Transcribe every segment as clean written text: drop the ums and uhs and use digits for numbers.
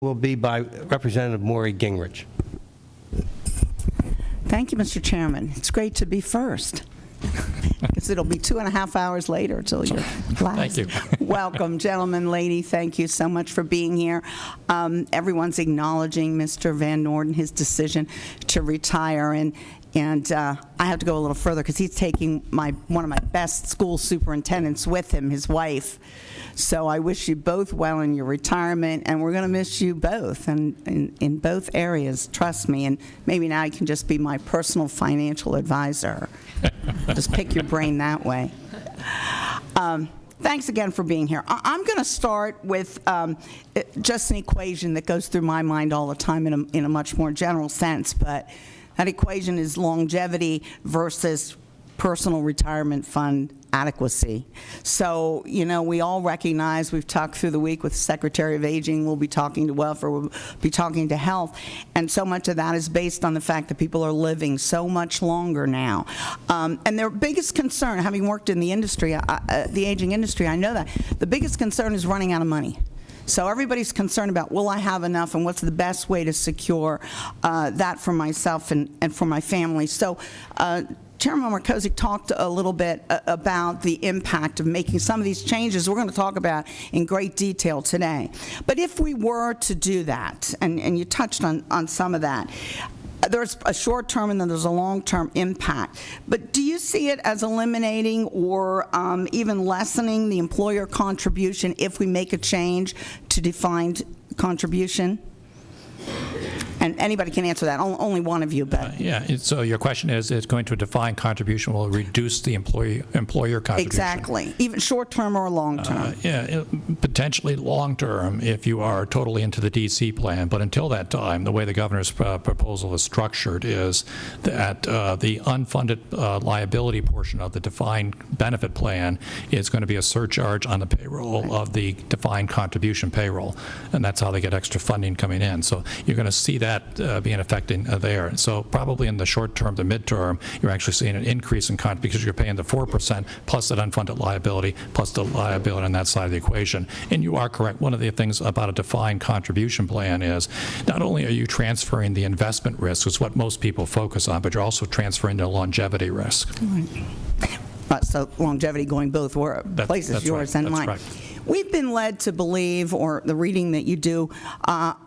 will be by Representative Mauree Gingrich. Thank you, Mr. Chairman. It's great to be first, because it'll be 2.5 hours later till you're last. Thank you. Welcome, gentlemen, lady. Thank you so much for being here. Everyone's acknowledging Mr. Van Norden, his decision to retire, and I have to go a little further because he's taking one of my best school superintendents with him, his wife. So I wish you both well in your retirement, and we're going to miss you both, and in both areas, trust me. And maybe now you can just be my personal financial advisor. Just pick your brain that way. Thanks again for being here. I'm going to start with just an equation that goes through my mind all the time in a much more general sense, but that equation is longevity versus personal retirement fund adequacy. So, you know, we all recognize, we've talked through the week with the Secretary of Aging, we'll be talking to welfare, we'll be talking to health, and so much of that is based on the fact that people are living so much longer now. And their biggest concern, having worked in the industry, the aging industry, I know that, the biggest concern is running out of money. So everybody's concerned about, will I have enough, and what's the best way to secure that for myself and for my family. So Chairman Markozik talked a little bit about the impact of making some of these changes we're going to talk about in great detail today. But if we were to do that, and you touched on some of that, there's a short-term and then there's a long-term impact. But do you see it as eliminating or even lessening the employer contribution if we make a change to defined contribution? And anybody can answer that, only one of you, but. Yeah, so your question is going to a defined contribution will reduce the employer contribution? Exactly, even short-term or long-term. Potentially long-term if you are totally into the DC plan, but until that time, the way the governor's proposal is structured is that the unfunded liability portion of the defined benefit plan is going to be a surcharge on the payroll of the defined contribution payroll, and that's how they get extra funding coming in. So you're going to see that being affecting there. So probably in the short term to midterm, you're actually seeing an increase in because you're paying the 4% plus that unfunded liability plus the liability on that side of the equation. And you are correct. One of the things about a defined contribution plan is not only are you transferring the investment risk, is what most people focus on, but you're also transferring the longevity risk. So longevity going both places, that's yours right. and mine. Right. We've been led to believe, or the reading that you do,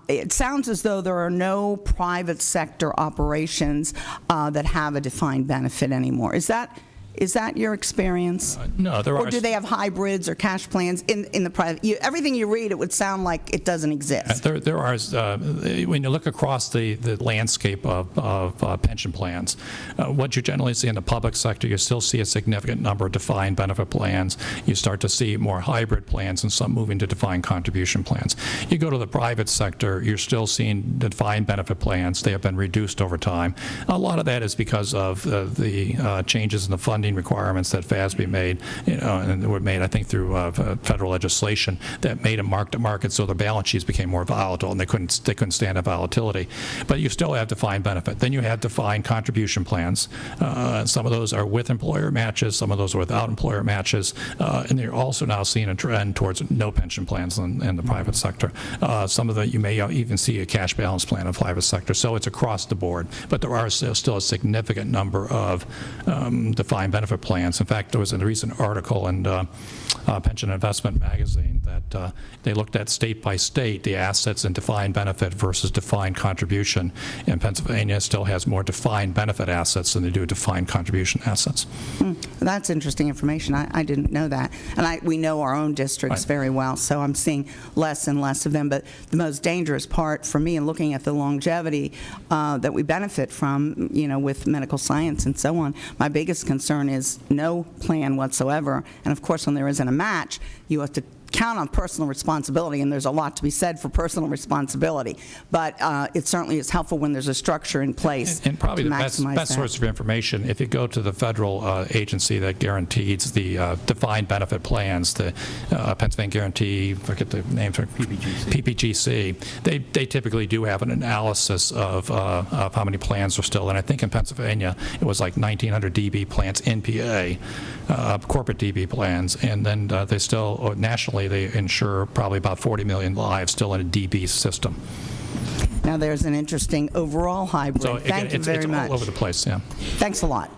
it sounds as though there are no private sector operations that have a defined benefit anymore. Is that your experience? No, there are. Or do they have hybrids or cash plans in the private? Everything you read, it would sound like it doesn't exist. There are, when you look across the landscape of pension plans, what you generally see in the public sector, you still see a significant number of defined benefit plans. You start to see more hybrid plans and some moving to defined contribution plans. You go to the private sector, you're still seeing defined benefit plans. They have been reduced over time. A lot of that is because of the changes in the funding requirements that FASB made, and were made, I think, through federal legislation that made them mark-to-market, so their balance sheets became more volatile, and they couldn't stand that volatility. But you still have defined benefit. Then you have defined contribution plans. Some of those are with employer matches, some of those are without employer matches, and you're also now seeing a trend towards no pension plans in the private sector. Some of you may even see a cash balance plan in the private sector. So it's across the board, but there are still a significant number of defined benefit plans. In fact, there was a recent article in Pension Investment Magazine that they looked at state by state the assets in defined benefit versus defined contribution. And Pennsylvania still has more defined benefit assets than they do defined contribution assets. That's interesting information. I didn't know that. And we know our own districts very well, so I'm seeing less and less of them. But the most dangerous part for me in looking at the longevity that we benefit from, with medical science and so on, my biggest concern is no plan whatsoever. And of course, when there isn't a match, you have to count on personal responsibility, and there's a lot to be said for personal responsibility. But it certainly is helpful when there's a structure in place. And probably the best source of information, if you go to the federal agency that guarantees the defined benefit plans, the Pennsylvania Guarantee, I forget the name, PPGC, they typically do have an analysis of how many plans are still. And I think in Pennsylvania, it was like 1,900 DB plans in PA, corporate DB plans, and then they still nationally currently they insure probably about 40 million lives still in a DB system. Now, there's an interesting overall hybrid. So again, Thank you very it's much. all over the place, yeah. Thanks a lot.